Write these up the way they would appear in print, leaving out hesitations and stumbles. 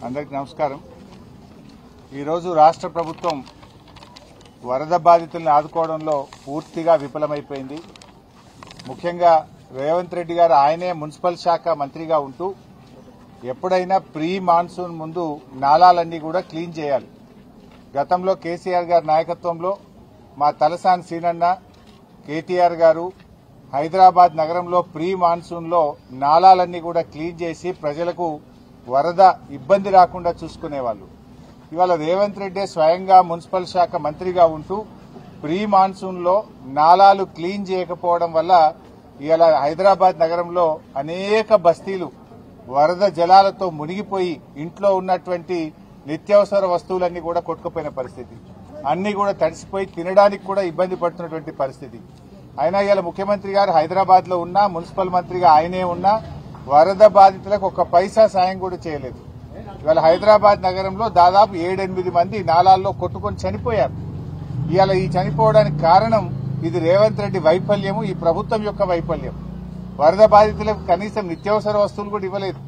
అందరికి నమస్కారం. ఈరోజు రాష్ట్ర ప్రభుత్వం వరద బాధితులను ఆదుకోవడంలో పూర్తిగా విఫలమైపోయింది. ముఖ్యంగా రేవంత్ రెడ్డి గారు ఆయనే మున్సిపల్ శాఖ మంత్రిగా ఉంటూ ఎప్పుడైనా ప్రీ మాన్సూన్ ముందు నాలాలన్నీ కూడా క్లీన్ చేయాలి. గతంలో కేసీఆర్ గారి నాయకత్వంలో మా తలసాని సీనన్న, కేటీఆర్ గారు హైదరాబాద్ నగరంలో ప్రీ మాన్సూన్ లో నాలాలన్నీ కూడా క్లీన్ చేసి ప్రజలకు వరద ఇబ్బంది రాకుండా చూసుకునేవాళ్లు. ఇవాళ రేవంత్ రెడ్డి స్వయంగా మున్సిపల్ శాఖ మంత్రిగా ఉంటూ ప్రీ మాన్సూన్ లో నాలాలు క్లీన్ చేయకపోవడం వల్ల ఇవాళ హైదరాబాద్ నగరంలో అనేక బస్తీలు వరద జలాలతో మునిగిపోయి ఇంట్లో ఉన్నటువంటి నిత్యావసర వస్తువులన్నీ కూడా కొట్టుకుపోయిన పరిస్థితి, అన్ని కూడా తడిసిపోయి తినడానికి కూడా ఇబ్బంది పడుతున్నటువంటి పరిస్థితి. అయినా ఇవాళ ముఖ్యమంత్రి గారు హైదరాబాద్ లో ఉన్నా, మున్సిపల్ మంత్రిగా ఆయనే ఉన్నా వరద బాధితులకు ఒక్క పైసా సాయం కూడా చేయలేదు. ఇవాళ హైదరాబాద్ నగరంలో దాదాపు 7-8 మంది నాలాల్లో కొట్టుకొని చనిపోయారు. ఇవాళ ఈ చనిపోవడానికి కారణం ఇది రేవంత్ రెడ్డి వైఫల్యము, ఈ ప్రభుత్వం యొక్క వైఫల్యం. వరద బాధితులకు కనీసం నిత్యావసర వస్తువులు కూడా ఇవ్వలేదు,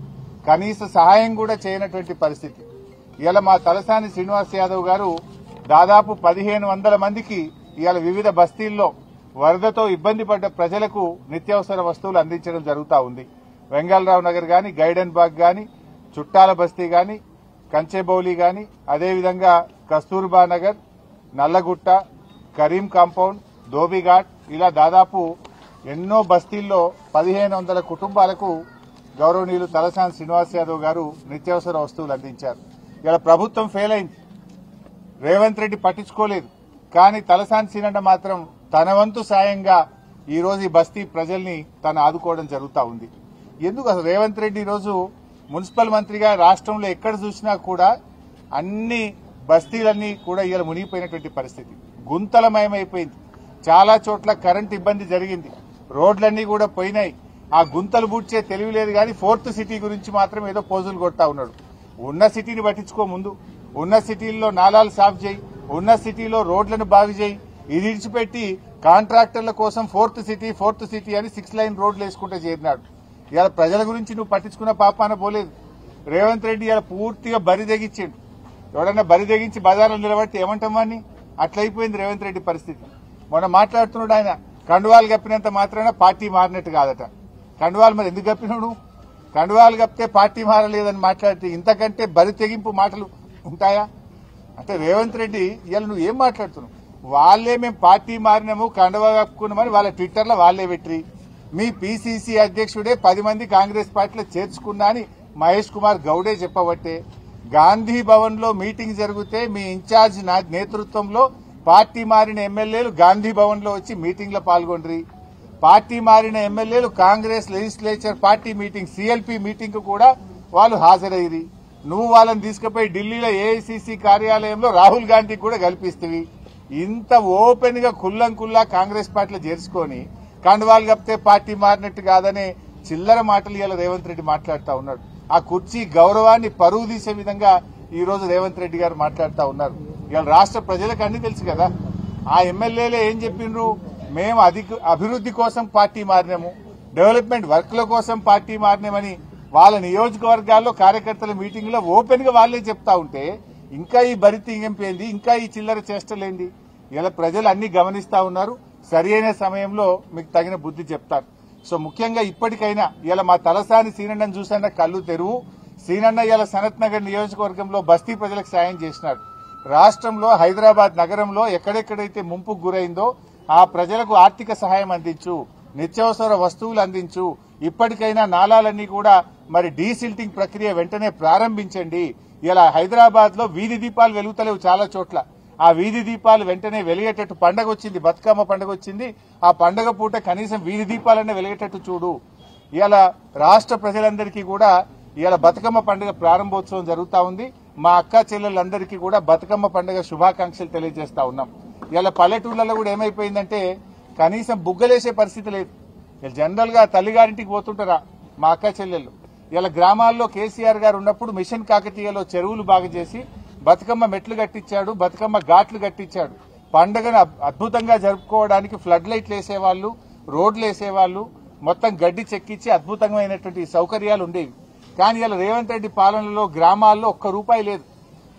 కనీస సహాయం కూడా చేయనటువంటి పరిస్థితి. ఇవాళ మా తలసాని శ్రీనివాస్ యాదవ్ గారు దాదాపు 1500 మందికి ఇవాళ వివిధ బస్తీల్లో వరదతో ఇబ్బంది పడ్డ ప్రజలకు నిత్యావసర వస్తువులు అందించడం జరుగుతూ ఉంది. వెంగళరావు నగర్ గాని, గైడెన్ బాగ్ గాని, చుట్టాల బస్తీ గాని, కంచెబౌలి గాని, అదేవిధంగా కస్తూర్బా నగర్, నల్లగుట్ట, కరీం కాంపౌండ్, ధోబిఘాట్, ఇలా దాదాపు ఎన్నో బస్తీల్లో 1500 కుటుంబాలకు గౌరవనీయులు తలసాని శ్రీనివాస్ యాదవ్ గారు నిత్యావసర వస్తువులు అందించారు. ఇలా ప్రభుత్వం ఫెయిల్ అయింది, రేవంత్ రెడ్డి పట్టించుకోలేదు. కానీ తలసాని సీనన్న మాత్రం తన వంతు సాయంగా ఈ రోజు ఈ బస్తీ ప్రజల్ని తను ఆదుకోవడం జరుగుతూ ఉంది. ఎందుకు అసలు రేవంత్ రెడ్డి ఈరోజు మున్సిపల్ మంత్రిగా రాష్ట్రంలో ఎక్కడ చూసినా కూడా అన్ని బస్తీలన్నీ కూడా ఇలా మునిగిపోయినటువంటి పరిస్థితి, గుంతలమయమైపోయింది. చాలా చోట్ల కరెంట్ ఇబ్బంది జరిగింది, రోడ్లన్నీ కూడా పోయినాయి. ఆ గుంతలు బూడ్చే తెలివి లేదు కానీ 4th సిటీ గురించి మాత్రం ఏదో పోజులు కొడతా ఉన్నాడు. ఉన్న సిటీని పట్టించుకో, ముందు ఉన్న సిటీల్లో నాలాలు సాఫ్ చేయి, ఉన్న సిటీలో రోడ్లను బాగు చేయి. ఇది ఇడిచిపెట్టి కాంట్రాక్టర్ల కోసం 4th సిటీ అని 6 లైన్ రోడ్లు వేసుకుంటే చేరినాడు. ఇవాళ ప్రజల గురించి నువ్వు పట్టించుకున్న పాపాన పోలేదు. రేవంత్ రెడ్డి ఇవాళ పూర్తిగా బరి తెగించాడు. ఎవడన్నా బరి తెగించి బజార్లో నిలబడితే ఏమంటాం అని అట్లయిపోయింది రేవంత్ రెడ్డి పరిస్థితి. మొన్న మాట్లాడుతున్నాడు ఆయన, కండువాలు కప్పినంత మాత్రాన పార్టీ మారినట్టు కాదట. కండువాలు మరి ఎందుకు కప్పినాడు? కండువాలు కప్పితే పార్టీ మారలేదని మాట్లాడితే ఇంతకంటే బరి తెగింపు మాటలు ఉంటాయా? అంటే రేవంత్ రెడ్డి ఇవాళ నువ్వు ఏం మాట్లాడుతున్నావు? వాళ్లే మేము పార్టీ మారినాము, కండువా కప్పుకున్నామని వాళ్ళ ట్విట్టర్లో వాళ్లే పెట్టి, మీ పీసీసీ అధ్యక్షుడే 10 మంది కాంగ్రెస్ పార్టీలో చేర్చుకున్నా అని మహేష్ కుమార్ గౌడే చెప్పబట్టే, గాంధీ భవన్ లో మీటింగ్ జరిగితే మీ ఇన్ఛార్జ్ నేతృత్వంలో పార్టీ మారిన ఎమ్మెల్యేలు గాంధీ భవన్ లో వచ్చి మీటింగ్ లో పాల్గొండ్రి. పార్టీ మారిన ఎమ్మెల్యేలు Congress legislature party meeting, CLP meeting కు కూడా వాళ్ళు హాజరయ్యి, నువ్వు వాళ్ళని తీసుకుపోయి ఢిల్లీలో ఏఐసీసీ కార్యాలయంలో రాహుల్ గాంధీకి కూడా కల్పిస్తవి. ఇంత ఓపెన్ గా కుల్లా కాంగ్రెస్ పార్టీలో చేర్చుకొని కండువాలు కప్పితే పార్టీ మారినట్టు కాదనే చిల్లర మాటలు ఇవాళ రేవంత్ రెడ్డి మాట్లాడుతూ ఉన్నాడు. ఆ కుర్చీ గౌరవాన్ని పరువు తీసే విధంగా ఈ రోజు రేవంత్ రెడ్డి గారు మాట్లాడుతూ ఉన్నారు. ఇవాళ రాష్ట్ర ప్రజలకు అన్ని తెలుసు కదా. ఆ ఎమ్మెల్యేలే ఏం చెప్పిండ్రు? మేము అభివృద్ధి కోసం పార్టీ మారినాము, డెవలప్మెంట్ వర్క్ల కోసం పార్టీ మారినామని వాళ్ళ నియోజకవర్గాల్లో కార్యకర్తల మీటింగ్ లో ఓపెన్ గా వాళ్లే చెప్తా ఉంటే ఇంకా ఈ బరితింగంపేంది, ఇంకా ఈ చిల్లర చేష్టలేంది? ఇలా ప్రజలు అన్ని గమనిస్తా ఉన్నారు. సరైన సమయంలో మీకు తగిన బుద్ధి చెప్తారు. సో ముఖ్యంగా ఇప్పటికైనా ఇలా మా తలసాని సీనన్నను చూసన్న కళ్ళు తెరువు. సీనన్న ఇలా సనత్ నగర్ నియోజకవర్గంలో బస్తీ ప్రజలకు సాయం చేసినాడు. రాష్ట్రంలో హైదరాబాద్ నగరంలో ఎక్కడెక్కడైతే ముంపుకు గురైందో ఆ ప్రజలకు ఆర్థిక సహాయం అందించు, నిత్యావసర వస్తువులు అందించు. ఇప్పటికైనా నాలాలన్నీ కూడా మరి డీసిల్టింగ్ ప్రక్రియ వెంటనే ప్రారంభించండి. ఇలా హైదరాబాద్ లో వీధి దీపాలు వెలుగుతలేవు చాలా చోట్ల. ఆ వీధి దీపాలు వెంటనే వెలిగేటట్టు, పండగ వచ్చింది, బతుకమ్మ పండుగ వచ్చింది, ఆ పండగ పూట కనీసం వీధి దీపాలన్నీ వెలిగేటట్టు చూడు. ఇవాళ రాష్ట్ర ప్రజలందరికీ కూడా ఇవాళ బతుకమ్మ పండుగ ప్రారంభోత్సవం జరుగుతా ఉంది. మా అక్క చెల్లెలందరికీ కూడా బతుకమ్మ పండుగ శుభాకాంక్షలు తెలియజేస్తా ఉన్నాం. ఇవాళ పల్లెటూళ్లలో కూడా ఏమైపోయిందంటే కనీసం బుగ్గలేసే పరిస్థితి లేదు. జనరల్ గా తల్లిగారింటికి పోతుంటారా మా అక్క చెల్లెళ్ళు. ఇలా గ్రామాల్లో కేసీఆర్ గారు ఉన్నప్పుడు మిషన్ కాకతీయలో చెరువులు బాగు చేసి బతుకమ్మ మెట్లు కట్టించాడు, బతుకమ్మ ఘాట్లు కట్టించాడు. పండుగను అద్భుతంగా జరుపుకోవడానికి ఫ్లడ్ లైట్లు వేసేవాళ్లు, రోడ్లు వేసేవాళ్లు, మొత్తం గడ్డి చెక్కించి అద్భుతమైనటువంటి సౌకర్యాలు ఉండేవి. కానీ ఇలా రేవంత్ రెడ్డి పాలనలో గ్రామాల్లో ₹1 లేదు.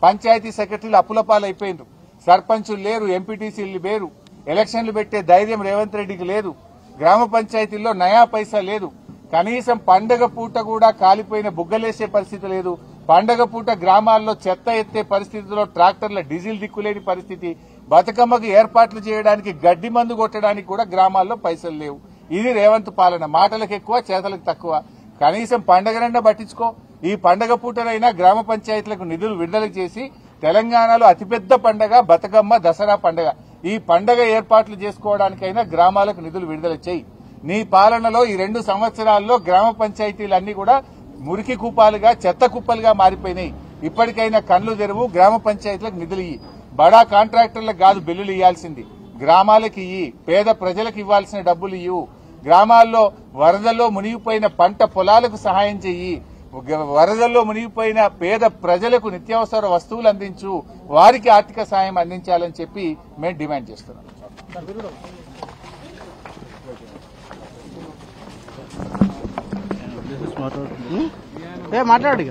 పంచాయతీ సెక్రటరీలు అప్పులపాలైపోయినారు. సర్పంచులు లేరు, ఎంపీటీసీలు లేరు. ఎలక్షన్లు పెట్టే ధైర్యం రేవంత్ రెడ్డికి లేదు. గ్రామ పంచాయతీల్లో నయా పైసా లేదు. కనీసం పండగ పూట కూడా కాలిపోయిన బుగ్గలేసే పరిస్థితి లేదు. పండగ పూట గ్రామాల్లో చెత్త ఎత్తే పరిస్థితిలో ట్రాక్టర్ల డీజిల్ దిక్కులేని పరిస్థితి. బతుకమ్మకు ఏర్పాట్లు చేయడానికి గడ్డి మందు కొట్టడానికి కూడా గ్రామాల్లో పైసలు లేవు. ఇది రేవంత్ పాలన. మాటలకు ఎక్కువ, చేతలకు తక్కువ. కనీసం పండగనన్నా పట్టించుకో. ఈ పండగ పూటనైనా గ్రామ పంచాయతీలకు నిధులు విడుదల చేసి తెలంగాణలో అతిపెద్ద పండగ బతుకమ్మ, దసరా పండగ. ఈ పండగ ఏర్పాట్లు చేసుకోవడానికైనా గ్రామాలకు నిధులు విడుదల చేయి. నీ పాలనలో ఈ 2 సంవత్సరాల్లో గ్రామ పంచాయతీలన్నీ కూడా మురికి కూపాలుగా, చెత్త కుప్పలుగా మారిపోయినాయి. ఇప్పటికైనా కళ్లు తెరువు, గ్రామ పంచాయతీలకు నిధులు ఇయ్యి. బడా కాంట్రాక్టర్లకు కాదు బిల్లులు ఇవ్వాల్సింది, గ్రామాలకు ఇయ్యి. పేద ప్రజలకు ఇవ్వాల్సిన డబ్బులు ఇవ్వు. గ్రామాల్లో వరదల్లో మునిగిపోయిన పంట పొలాలకు సహాయం చెయ్యి. వరదల్లో మునిగిపోయిన పేద ప్రజలకు నిత్యావసర వస్తువులు అందించు. వారికి ఆర్థిక సాయం అందించాలని చెప్పి మేము డిమాండ్ చేస్తున్నాం. మాట్లాడు.